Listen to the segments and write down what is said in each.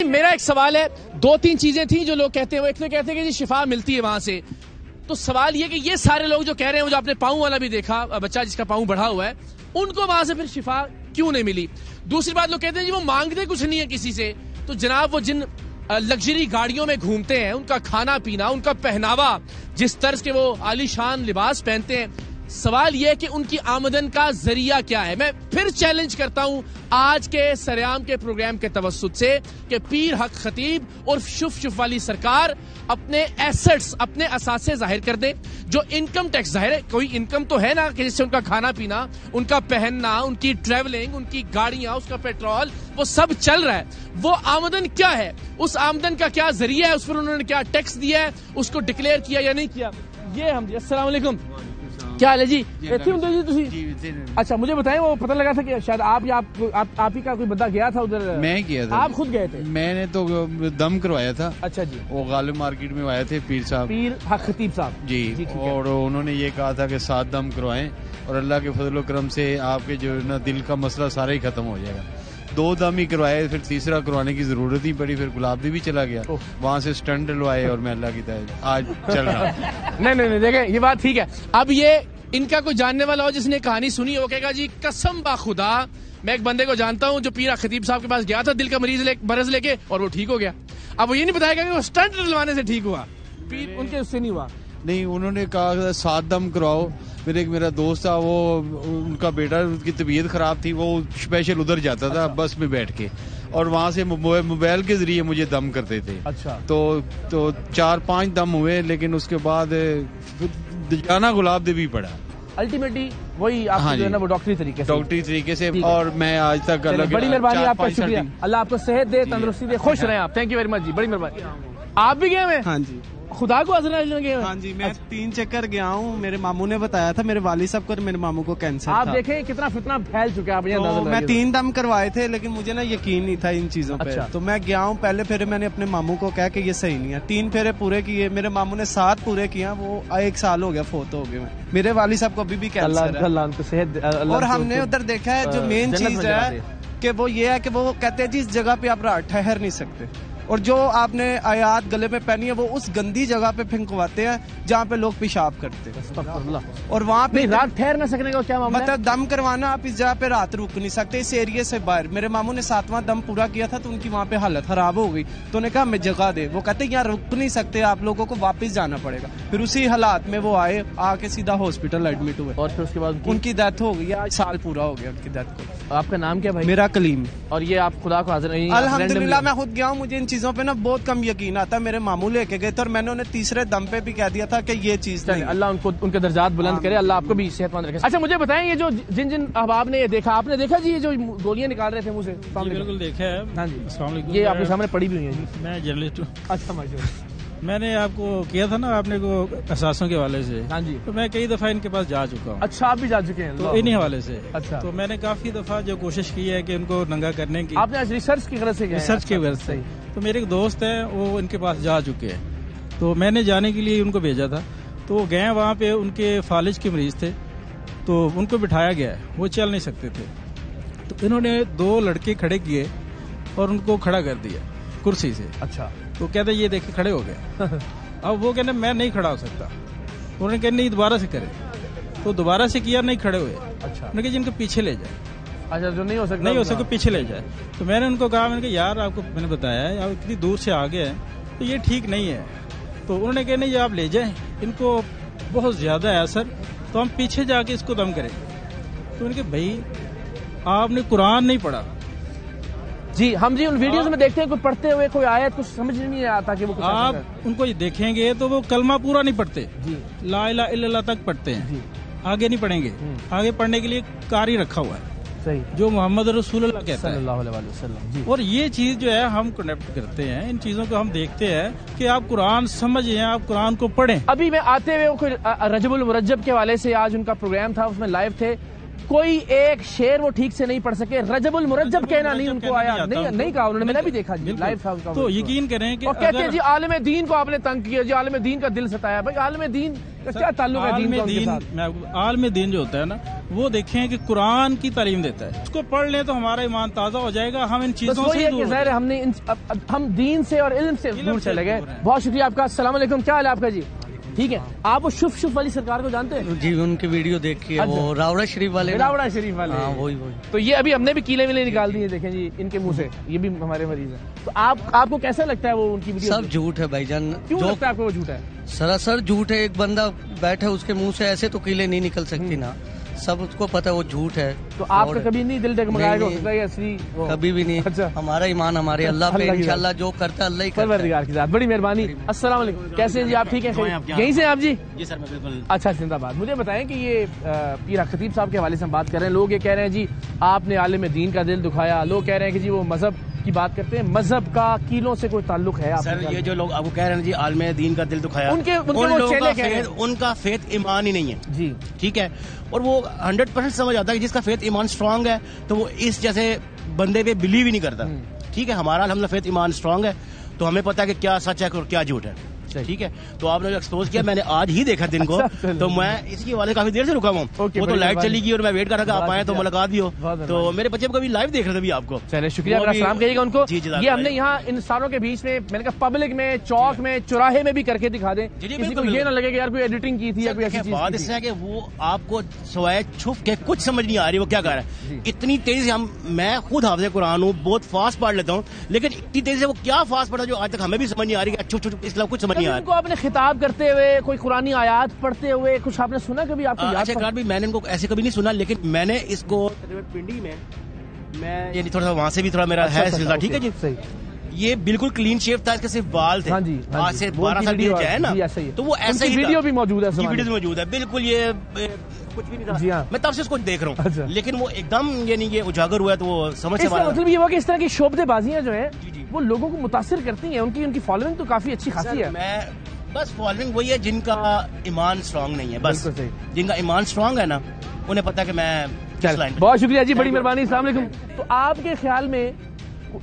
मेरा एक सवाल है, दो तीन चीजें थी जो लोग कहते हैं। एक तो कहते हैं कि जी शिफा मिलती है वहां से, तो सवाल ये कि ये सारे लोग जो कह रहे हैं, जो आपने पाँव वाला भी देखा बच्चा जिसका पाँव बढ़ा हुआ है, उनको वहां से फिर शिफा क्यों नहीं मिली? दूसरी बात, लोग कहते हैं जी वो मांगते कुछ नहीं है किसी से, तो जनाब वो जिन लग्जरी गाड़ियों में घूमते हैं, उनका खाना पीना, उनका पहनावा, जिस तर्ज के वो आलीशान लिबास पहनते हैं, सवाल यह है कि उनकी आमदन का जरिया क्या है? मैं फिर चैलेंज करता हूं आज के सरेआम के प्रोग्राम के तवस्सुत से कि पीर हक खतीब और शुफ वाली सरकार अपने एसेट्स, अपने असासे जाहिर कर दे। जो इनकम टैक्स, जाहिर है कोई इनकम तो है ना कि जिससे उनका खाना पीना, उनका पहनना, उनकी ट्रेवलिंग, उनकी गाड़ियां, उसका पेट्रोल, वो सब चल रहा है। वो आमदन क्या है? उस आमदन का क्या जरिया है? उस पर उन्होंने क्या टैक्स दिया है? उसको डिक्लेयर किया या नहीं किया? ये हम जी। अस्सलाम वालेकुम, क्या हाल है जी? अच्छा, मुझे बताएं, वो पता लगा था कि शायद आप ही का कोई बंदा गया था उधर। मैं गया था। आप खुद गए थे? मैंने तो दम करवाया था। अच्छा जी। वो गालिब मार्केट में आए थे पीर साहब, पीर हक खतीब साहब जी, और उन्होंने ये कहा था कि 7 दम करवाएं और अल्लाह के फजल करम से आपके जो ना दिल का मसला सारा ही खत्म हो जाएगा। 2 दम ही करवाए, फिर तीसरा करवाने की जरूरत ही पड़ी, फिर गुलाबदी भी चला गया, वहाँ से स्टंट डलवाए और मैं अल्लाह की दया आज चल रहा। नहीं, देखें ये बात ठीक है। अब ये इनका कोई जानने वाला हो जिसने कहानी सुनी, वो कहेगा जी कसम बा खुदा, मैं एक बंदे को जानता हूँ जो पीर खतीब साहब के पास गया था दिल का मरज लेके, और वो ठीक हो गया। अब वो ये नहीं बताएगा कि वो स्टंट डलवाने से ठीक हुआ, पीर उनके उससे नहीं हुआ। नहीं, उन्होंने कहा 7 दम करवाओ। फिर एक मेरा दोस्त था, वो उनका बेटा, उसकी तबीयत खराब थी, वो स्पेशल उधर जाता था बस में बैठ के, और वहाँ से मोबाइल के जरिए मुझे दम करते थे। अच्छा। तो 4-5 दम हुए, लेकिन उसके बाद जाना गुलाब देवी पड़ा। अल्टीमेटली वही आप जो है ना वो डॉक्टरी तरीके से और मैं आज तक बड़ी मेहरबानी, आपका शुक्रिया, अल्लाह आपको सेहत दे, तंदुरुस्ती दे, खुश रहें आप। थैंक यू वेरी मच जी, बड़ी मेहरबानी। आप भी गए हैं? हाँ जी, खुदा को आजमाने गए? हाँ जी, मैं 3 चक्कर गया हूँ। मेरे मामू ने बताया था, मेरे वाली साहब को और मेरे मामू को कैंसर था। आप देखें कितना फितना फैल चुका है। तो मैं 3 दम करवाए थे, लेकिन मुझे ना यकीन नहीं था इन चीजों पे। तो मैं गया हूँ, पहले फेरे मैंने अपने मामू को कहा कि ये सही नहीं है, 3 फेरे पूरे किए, मेरे मामू ने 7 पूरे किया, वो 1 साल हो गया, फोत हो गए। मेरे वाली साहब को अभी भी कैंसर है। और हमने उधर देखा है, जो मेन चीज है कि वो ये है कि वो कहते हैं जिस जगह पे आप ठहर नहीं सकते, और जो आपने आयात गले में पहनी है वो उस गंदी जगह पे फेंकवाते हैं जहाँ पे लोग पेशाब करते हैं, और वहाँ पे रात ठहर न सकने का क्या मामला? मतलब दम करवाना, आप इस जगह पे रात रुक नहीं सकते, इस एरिया से बाहर। मेरे मामू ने 7वां दम पूरा किया था, तो उनकी वहाँ पे हालत खराब हो गई, तो उन्हें कहा हमें जगह दे। वो कहते यहाँ रुक नहीं सकते, आप लोगों को वापस जाना पड़ेगा। फिर उसी हालात में वो आए, आके सीधा हॉस्पिटल एडमिट हुए, और फिर उसके बाद उनकी डेथ हो गई। आज साल पूरा हो गया उनकी डेथ को। आपका नाम क्या भाई? मेरा कलीम। और ये आप खुदा को हाजिर? अल्हम्दुलिल्लाह मैं खुद गया हूँ, मुझे इन चीजों पे ना बहुत यकीन आता है। मेरे मामू लेके गए थे, और मैंने उन्हें तीसरे दम पे भी कह दिया था कि ये चीज नहीं। अल्लाह उनको उनके दर्जात बुलंद करे, अल्लाह आपको भी सेहतमंद रखे। अच्छा, मुझे बताएं, ये जो जिन अहबाब ने ये देखा, आपने देखा जी ये जो गोलियां निकाल रहे थे मुंह से? बिल्कुल देखा है। हाँ जी, ये आपके सामने पड़ी भी हुई है जी। मैं जर्नलिस्ट हूँ। अच्छा, माशाल्लाह। मैंने आपको किया था ना, आपने को अहसासों के हवाले से। हाँ जी। तो मैं कई दफा इनके पास जा चुका हूँ। अच्छा, आप भी जा चुके हैं? तो इन्हीं हवाले से। अच्छा। तो मैंने काफी दफा जो कोशिश की है कि उनको नंगा करने की। आपने आज रिसर्च की गरज से गए? रिसर्च की गरज से। तो मेरे एक दोस्त है, वो इनके पास जा चुके हैं, तो मैंने जाने के लिए उनको भेजा था। तो वो गए, वहाँ पे उनके फालिज के मरीज थे, तो उनको बिठाया गया, वो चल नहीं सकते थे। तो इन्होंने 2 लड़के खड़े किए और उनको खड़ा कर दिया कुर्सी से। अच्छा। तो कहते ये देखे खड़े हो गए। अब वो कहने मैं नहीं खड़ा हो सकता। उन्होंने कहा नहीं, दोबारा से करे। तो दोबारा से किया, नहीं खड़े हुए। अच्छा। उन्होंने कहा जिनको पीछे ले जाए। अच्छा, जो नहीं हो सकता पीछे ले जाए। तो मैंने उनको कहा, मैंने कहा यार आपको मैंने बताया है, आप इतनी दूर से आ गए हैं, तो ये ठीक नहीं है। तो उन्होंने कहा नहीं, आप ले जाएं, इनको बहुत ज्यादा है असर, तो हम पीछे जाके इसको दम करेंगे। तो उन्होंने कहा भाई आपने कुरान नहीं पढ़ा जी। हम जी उन वीडियोस में देखते हैं कोई पढ़ते हुए कोई आयत कुछ समझ नहीं आता कि वो कुछ आप उनको देखेंगे तो वो कलमा पूरा नहीं पढ़ते जी, ला इलाहा इल्लल्लाह तक पढ़ते हैं जी, आगे नहीं पढ़ेंगे। आगे पढ़ने के लिए कारी रखा हुआ है, सही, जो मोहम्मद रसूलुल्लाह कहता है सल्लल्लाहु अलैहि वसल्लम। और ये चीज जो है हम कनेक्ट करते हैं, इन चीजों को हम देखते हैं कि आप कुरान समझें, आप कुरान को पढ़ें। अभी मैं आते हुए कोई रजबुल मुरज्जब के हवाले से आज उनका प्रोग्राम था, उसमें लाइव थे, कोई एक शेर वो ठीक से नहीं पढ़ सके, रजबुल मुरज्जब कहना नहीं उनको आया, नहीं कहा उन्होंने, मैंने भी देखा जी लाइव था उनका। तो यकीन करें कि और कहते हैं जी आलिम दीन को आपने तंग किया, जी आलिम दीन का दिल सताया। भाई आलिम दीन का क्या ताल्लुक है दीन का उनके साथ? आलिम दीन जो होता है ना, वो देखें कि कुरान की तालीम देता है, उसको पढ़ लें तो हमारा ईमान ताजा हो जाएगा। हम इन चीजों से दूर, ज़ाहिर है हमने हम दीन से और इल्म से दूर चले गए। बहुत शुक्रिया आपका। अस्सलाम वालेकुम, क्या हाल है आपका जी? ठीक है। आप वो शुफ वाली सरकार को जानते हैं जी? उनकी वीडियो देखी है, वो रावड़ा शरीफ वाले। रावड़ा शरीफ वाले, हाँ वही। तो ये अभी हमने भी कीले विले निकाल दिए, देखें जी इनके मुंह से, ये भी हमारे मरीज हैं। तो आपको कैसा लगता है वो उनकी वीडियो? सब झूठ है भाईजान। क्यों लगता है आपको वो झूठ है? सरासर झूठ है। एक बंदा बैठा उसके मुंह से ऐसे तो कीले नहीं निकल सकती ना, सब उसको पता है वो झूठ है। तो आपका कभी नहीं दिल डगमगाएगा? असली कभी भी नहीं। अच्छा। हमारा ईमान हमारे अल्लाह पे, इंशाल्लाह जो करता है अल्लाह ही करता है। की जात, बड़ी मेहरबानी। अस्सलाम वालेकुम, कैसे हैं जी आप? ठीक है, यहीं से आप जी? जी सर, मैं बिल्कुल। अच्छा, जिंदाबाद। मुझे बताएं कि ये पीर खतीब साहब के हवाले से हम बात कर रहे हैं। लोग ये कह रहे हैं जी आपने आलिम दीन का दिल दुखाया, लोग कह रहे हैं कि जी वो मजहब की बात करते हैं, मजहब का कीलों से कोई ताल्लुक है? सर ये जो लोग आपको कह रहे हैं जी आलिम दीन का दिल दुखाया, उनका फेथ ईमान ही नहीं है जी, ठीक है। और वो 100% समझ आता है कि जिसका फेथ ईमान स्ट्रांग है तो वो इस जैसे बंदे पे बिलीव ही नहीं करता, ठीक है। हमारा अल्हम्दुलिल्लाह फेथ ईमान स्ट्रांग है, तो हमें पता है कि क्या सच है और क्या झूठ है, ठीक है। तो आपने जो एक्सपोज किया, मैंने आज ही देखा दिन को, तो मैं इसकी वाले काफी देर से रुका हूँ। वो तो लाइट चली गई और मैं वेट कर रहा था आप आए तो मुलाकात भी हो। तो मेरे बच्चे कभी लाइव देख रहे थे भी आपको। चलिए शुक्रिया, सलाम कहिएगा उनको। ये हमने यहाँ इन सारों के बीच में, मैंने कहा पब्लिक में, चौक में, चौराहे में भी करके दिखा दें, किसी को ये ना लगे कि यार कोई एडिटिंग की थी या कोई ऐसी चीज। बात इससे है कि वो आपको सवाए छुप के कुछ समझ नहीं आ रही वो क्या कर रहा है। इतनी तेजी से मैं खुद हाफ़िज़ कुरान हूँ, बहुत फास्ट पढ़ लेता हूँ, लेकिन इतनी तेजी से वो क्या फास्ट पढ़ा जो आज तक हमें भी समझ नहीं आ रही, छुप छुप इसलिए कुछ समझ नहीं आ रहा। आपने खिताब करते हुए, कोई कुरानी आयात पढ़ते हुए कुछ आपने सुना कभी? आपको याद? भी मैंने इनको ऐसे कभी नहीं सुना, लेकिन मैंने इसको पिंडी में मैं यानी थोड़ा सा वहाँ से भी थोड़ा मेरा है सिलसिला, ठीक है जी। सही। ये बिल्कुल क्लीन शेव था, इसके सिर्फ बाल थे। हाँ जी, आज से 12 साल पीछे है ना, तो वो ऐसे ही वीडियो भी मौजूद है, वीडियो भी मौजूद है, बिल्कुल ये कुछ भी नहीं था। हाँ। मैं तब से इसको देख रहा हूँ, लेकिन वो एकदम यानी ये उजागर हुआ है तो वो समझ से मतलब ये हुआ कि इस तरह की शोबदेबाजियां जो है वो लोगों को मुतासिर करती हैं, उनकी फॉलोइंग तो काफी अच्छी खासी है। मैं बस फॉलोइंग वही है जिनका ईमान स्ट्रांग नहीं है, बस जिनका ईमान स्ट्रांग है ना उन्हें पता है कि मैं। बहुत शुक्रिया जी, बड़ी मेहरबानी। अस्सलाम वालेकुम। तो आपके ख्याल में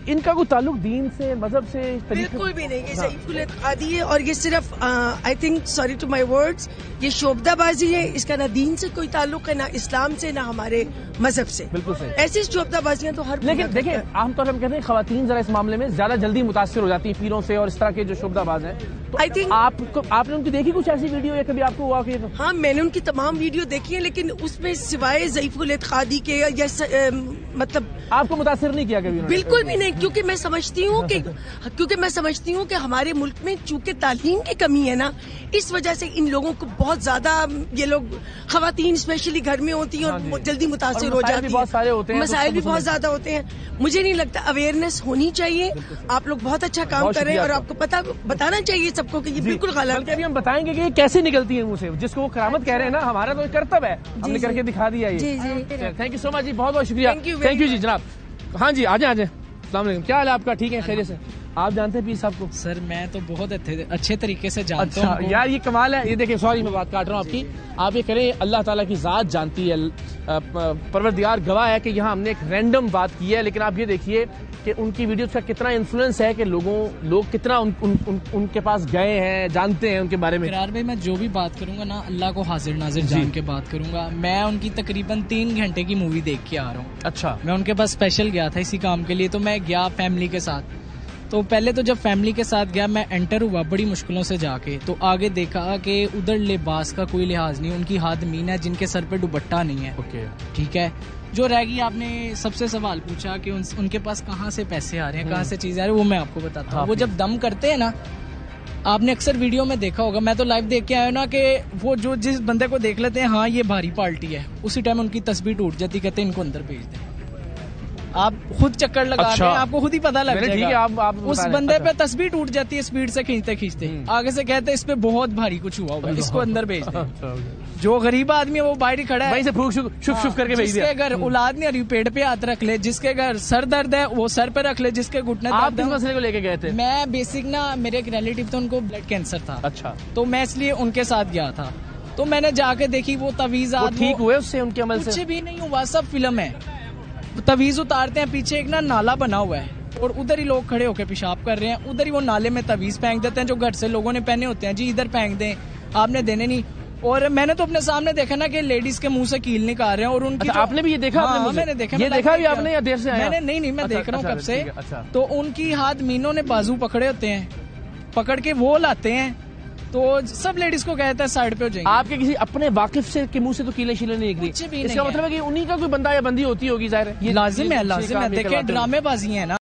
इनका कोई ताल्लुक दीन से, मजहब से? बिल्कुल भी नहीं, ये ज़ईफ़ुल इत्क़ादी है और ये सिर्फ I think, sorry to my words, ये शोबदाबाजी है। इसका ना दीन से कोई ताल्लुक है, ना इस्लाम से, ना हमारे मजहब से। बिल्कुल सही। ऐसी शोबदाबाजियां तो हर, लेकिन देखिए आमतौर पर हम कहते हैं खवातीन जरा इस मामले में ज्यादा जल्दी मुतासिर हो जाती है पीरों से और इस तरह के जो शोबदाबाज हैं। तो आई थिंक आपने उनकी देखी कुछ ऐसी वीडियो या कभी आपको हुआ कि? हाँ, मैंने उनकी तमाम वीडियो देखी है, लेकिन उसमें सिवाय ज़ईफ़ुल इत्क़ादी के या मतलब आपको मुतासिर नहीं किया कभी? बिल्कुल भी नहीं, क्योंकि मैं समझती हूँ कि हमारे मुल्क में चूंकि तालीम की कमी है ना, इस वजह से इन लोगों को बहुत ज्यादा, ये लोग खवातीन स्पेशली घर में होती हैं और जल्दी मुतासिर हो जाती है, मसाइल भी बहुत ज्यादा होते हैं। मुझे नहीं लगता, अवेयरनेस होनी चाहिए। आप लोग बहुत अच्छा काम कर रहे हैं और आपको बताना चाहिए सबको कि ये बिल्कुल गलत है। अभी हम बताएंगे कि ये कैसे निकलती है मुंह से, जिसको वो करामत कह रहे हैं ना, हमारा तो कर्तव्य है, हमने करके दिखा दिया ये। थैंक यू सो मच जी, बहुत बहुत शुक्रिया। थैंक यू जी जनाब। हाँ जी, आ जाए। अस्सलाम वालेकुम, क्या हाल है आपका? ठीक है, खैरियत से? आप जानते हैं पीर साहब को? सर मैं तो बहुत अच्छे तरीके से जानता हूँ। यार ये कमाल है। ये देखिए, सॉरी मैं बात काट रहा हूँ आपकी, आप ये करें, अल्लाह ताला की जात जानती है, परवरदिगार गवाह है कि यहाँ हमने एक रैंडम बात की है, लेकिन आप ये देखिए कि उनकी वीडियोस का कितना इन्फ्लुएंस है कि लोग कितना उनके पास गए हैं, जानते हैं उनके बारे में। इकरार भाई, मैं जो भी बात करूंगा ना, अल्लाह को हाजिर नाजिर जान के बात करूंगा। मैं उनकी तकरीबन 3 घंटे की मूवी देख के आ रहा हूँ। अच्छा। मैं उनके पास स्पेशल गया था इसी काम के लिए, तो मैं गया फैमिली के साथ। तो पहले तो जब फैमिली के साथ गया, मैं एंटर हुआ बड़ी मुश्किलों से जाके, तो आगे देखा कि उधर लिबास का कोई लिहाज नहीं, उनकी हादमीन है जिनके सर पे दुपट्टा नहीं है। ओके, ठीक है। जो रह गई, आपने सबसे सवाल पूछा कि उनके पास कहाँ से पैसे आ रहे हैं, कहाँ से चीजें आ रही है, वो मैं आपको बताता हूँ। वो जब दम करते हैं ना, आपने अक्सर वीडियो में देखा होगा, मैं तो लाइव देख के आया ना, कि वो जो जिस बंदे को देख लेते हैं हाँ ये भारी पार्टी है, उसी टाइम उनकी तस्वीर टूट जाती, कहते हैं इनको अंदर भेज दें। आप खुद चक्कर लगा रहे हैं, आपको खुद ही पता लग जाएगा। ठीक है, आप उस बंदे पे तस्वीर टूट जाती है स्पीड से खींचते आगे से कहते हैं इस पे बहुत भारी कुछ हुआ होगा, इसको अंदर भेज दें। जो गरीब आदमी है वो बाहर ही खड़ा है, वहीं से शुक करके भेज दिया। जिसके घर औलाद नहीं आ रही पेट पे हाथ रख ले, जिसके घर सर दर्द है वो सर पे रख ले, जिसके घुटने आप किस मसले को लेके गए थे? मैं बेसिक ना, मेरे एक रिलेटिव थे, उनको ब्लड कैंसर था। अच्छा। तो मैं इसलिए उनके साथ गया था। तो तो मैंने जाके देखी वो तवीज़ात ठीक हुए उससे, उनके अमल से कुछ भी नहीं हुआ, सब फिल्म है। तवीज़ उतारते हैं, पीछे एक ना नाला बना हुआ है और उधर ही लोग खड़े होकर पेशाब कर रहे हैं, उधर ही वो नाले में तवीज़ फेंक देते हैं जो घर से लोगों ने पहने होते हैं, जी इधर फेंक दें, आपने देने नहीं। और मैंने तो अपने सामने देखा ना कि लेडीज के मुंह से कील निकाल रहे हैं और उनकी आपने भी ये देखा? हाँ, मैंने देखा। ये देखा भी आपने या देर से आया? मैंने नहीं मैं देख रहा हूँ कब से। तो उनकी हाथ मीनों ने बाजू पकड़े होते हैं, पकड़ के वो लाते हैं, तो सब लेडीज को कहता है साइड पे हो जाएंगे। आपके किसी अपने वाकिफ से के मुंह से तो कीले शीले नहीं निकली? कुछ भी इसका मतलब है कि उन्हीं का कोई बंदा या बंदी होती होगी, जाहिर है लाजिम है। देखें ड्रामेबाजी है ना।